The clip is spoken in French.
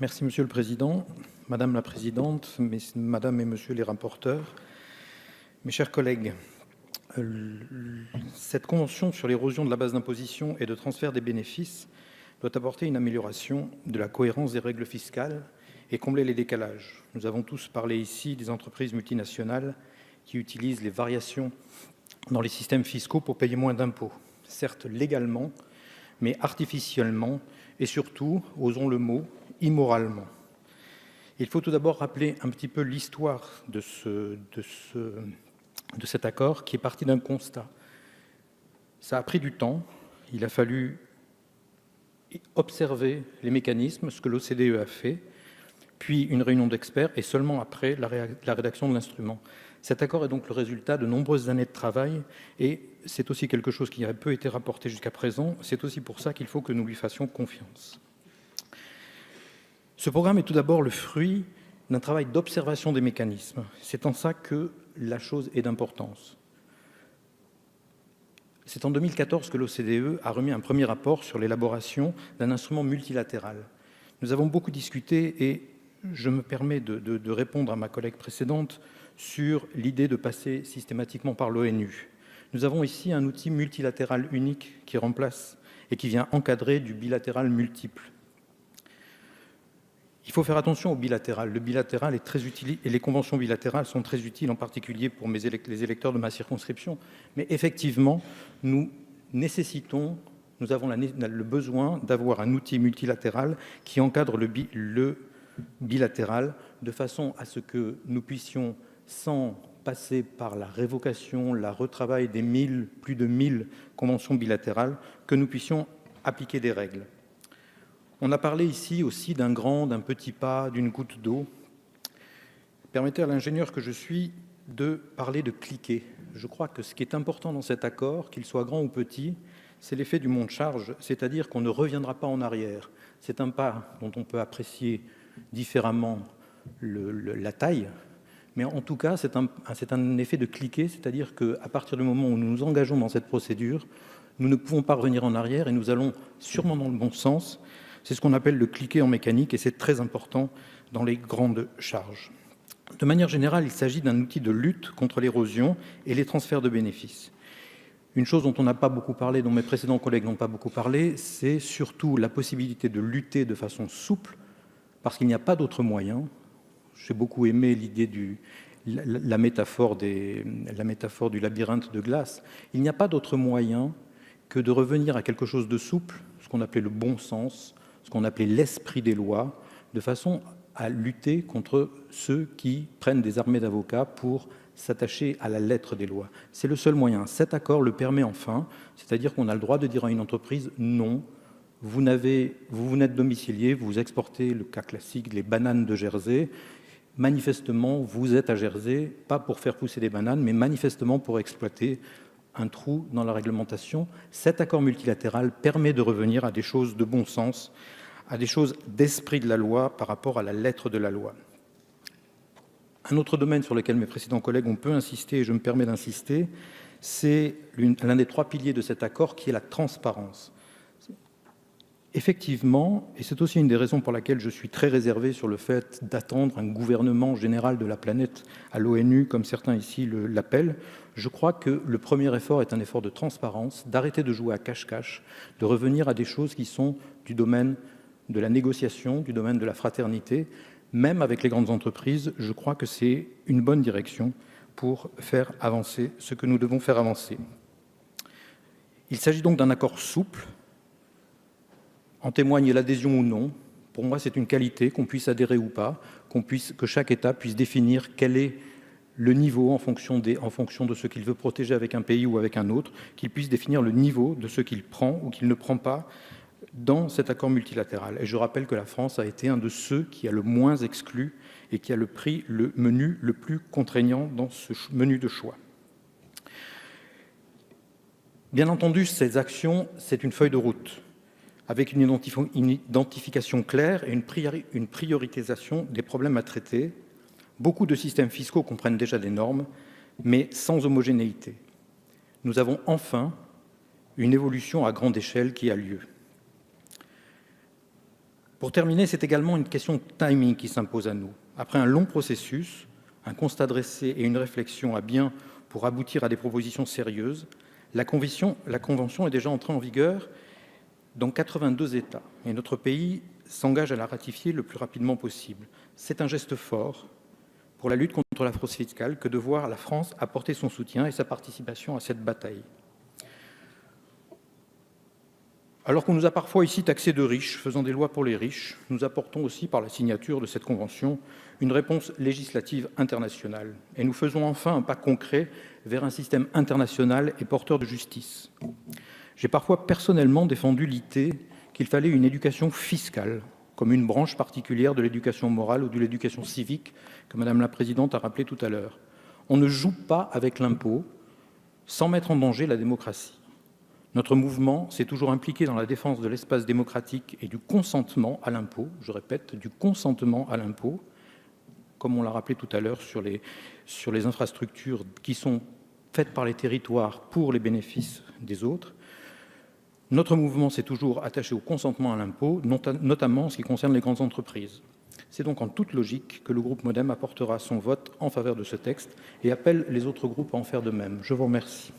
Merci Monsieur le Président, Madame la Présidente, Madame et Monsieur les rapporteurs, mes chers collègues. Cette convention sur l'érosion de la base d'imposition et de transfert des bénéfices doit apporter une amélioration de la cohérence des règles fiscales et combler les décalages. Nous avons tous parlé ici des entreprises multinationales qui utilisent les variations dans les systèmes fiscaux pour payer moins d'impôts, certes légalement, mais artificiellement et surtout, osons le mot, immoralement. Il faut tout d'abord rappeler un petit peu l'histoire de cet accord qui est parti d'un constat. Ça a pris du temps, il a fallu observer les mécanismes, ce que l'OCDE a fait, puis une réunion d'experts et seulement après la rédaction de l'instrument. Cet accord est donc le résultat de nombreuses années de travail et c'est aussi quelque chose qui a peu été rapporté jusqu'à présent. C'est aussi pour ça qu'il faut que nous lui fassions confiance. Ce programme est tout d'abord le fruit d'un travail d'observation des mécanismes. C'est en ça que la chose est d'importance. C'est en 2014 que l'OCDE a remis un premier rapport sur l'élaboration d'un instrument multilatéral. Nous avons beaucoup discuté et je me permets de répondre à ma collègue précédente sur l'idée de passer systématiquement par l'ONU. Nous avons ici un outil multilatéral unique qui remplace et qui vient encadrer du bilatéral multiple. Il faut faire attention au bilatéral. Le bilatéral est très utile et les conventions bilatérales sont très utiles, en particulier pour les électeurs de ma circonscription. Mais effectivement, nous avons le besoin d'avoir un outil multilatéral qui encadre le bilatéral de façon à ce que nous puissions, sans passer par la révocation, la retravail des plus de 1000 conventions bilatérales, que nous puissions appliquer des règles. On a parlé ici aussi d'un grand, d'un petit pas, d'une goutte d'eau. Permettez à l'ingénieur que je suis de parler de cliquet. Je crois que ce qui est important dans cet accord, qu'il soit grand ou petit, c'est l'effet du monte-charge, c'est-à-dire qu'on ne reviendra pas en arrière. C'est un pas dont on peut apprécier différemment la taille, mais en tout cas, c'est un effet de cliquet, c'est-à-dire qu'à partir du moment où nous nous engageons dans cette procédure, nous ne pouvons pas revenir en arrière et nous allons sûrement dans le bon sens. C'est ce qu'on appelle le cliquet en mécanique et c'est très important dans les grandes charges. De manière générale, il s'agit d'un outil de lutte contre l'érosion et les transferts de bénéfices. Une chose dont on n'a pas beaucoup parlé, dont mes précédents collègues n'ont pas beaucoup parlé, c'est surtout la possibilité de lutter de façon souple, parce qu'il n'y a pas d'autre moyen. J'ai beaucoup aimé l'idée la métaphore du labyrinthe de glace. Il n'y a pas d'autre moyen que de revenir à quelque chose de souple, ce qu'on appelait le bon sens, ce qu'on appelait l'esprit des lois, de façon à lutter contre ceux qui prennent des armées d'avocats pour s'attacher à la lettre des lois. C'est le seul moyen. Cet accord le permet enfin, c'est-à-dire qu'on a le droit de dire à une entreprise non, vous n'êtes domicilié, vous exportez le cas classique, les bananes de Jersey. Manifestement, vous êtes à Jersey, pas pour faire pousser des bananes, mais manifestement pour exploiter un trou dans la réglementation. Cet accord multilatéral permet de revenir à des choses de bon sens, à des choses d'esprit de la loi par rapport à la lettre de la loi. Un autre domaine sur lequel mes précédents collègues ont peu insisté, et je me permets d'insister, c'est l'un des 3 piliers de cet accord qui est la transparence. Effectivement, et c'est aussi une des raisons pour laquelle je suis très réservé sur le fait d'attendre un gouvernement général de la planète à l'ONU, comme certains ici l'appellent, je crois que le premier effort est un effort de transparence, d'arrêter de jouer à cache-cache, de revenir à des choses qui sont du domaine de la négociation, du domaine de la fraternité. Même avec les grandes entreprises, je crois que c'est une bonne direction pour faire avancer ce que nous devons faire avancer. Il s'agit donc d'un accord souple. En témoigne l'adhésion ou non. Pour moi, c'est une qualité, qu'on puisse adhérer ou pas, que chaque État puisse définir quel est le niveau en fonction de ce qu'il veut protéger avec un pays ou avec un autre, qu'il puisse définir le niveau de ce qu'il prend ou qu'il ne prend pas dans cet accord multilatéral. Et je rappelle que la France a été un de ceux qui a le moins exclu et qui a pris le menu le plus contraignant dans ce menu de choix. Bien entendu, ces actions, c'est une feuille de route, avec une identification claire et une prioritisation des problèmes à traiter. Beaucoup de systèmes fiscaux comprennent déjà des normes, mais sans homogénéité. Nous avons enfin une évolution à grande échelle qui a lieu. Pour terminer, c'est également une question de timing qui s'impose à nous. Après un long processus, un constat dressé et une réflexion à bien pour aboutir à des propositions sérieuses, la Convention est déjà entrée en vigueur dans 82 États et notre pays s'engage à la ratifier le plus rapidement possible. C'est un geste fort pour la lutte contre la fraude fiscale que de voir la France apporter son soutien et sa participation à cette bataille. Alors qu'on nous a parfois ici taxés de riches, faisant des lois pour les riches, nous apportons aussi, par la signature de cette convention, une réponse législative internationale. Et nous faisons enfin un pas concret vers un système international et porteur de justice. J'ai parfois personnellement défendu l'idée qu'il fallait une éducation fiscale, comme une branche particulière de l'éducation morale ou de l'éducation civique, que Madame la Présidente a rappelé tout à l'heure. On ne joue pas avec l'impôt sans mettre en danger la démocratie. Notre mouvement s'est toujours impliqué dans la défense de l'espace démocratique et du consentement à l'impôt, je répète, du consentement à l'impôt, comme on l'a rappelé tout à l'heure sur les infrastructures qui sont faites par les territoires pour les bénéfices des autres. Notre mouvement s'est toujours attaché au consentement à l'impôt, notamment en ce qui concerne les grandes entreprises. C'est donc en toute logique que le groupe MoDem apportera son vote en faveur de ce texte et appelle les autres groupes à en faire de même. Je vous remercie.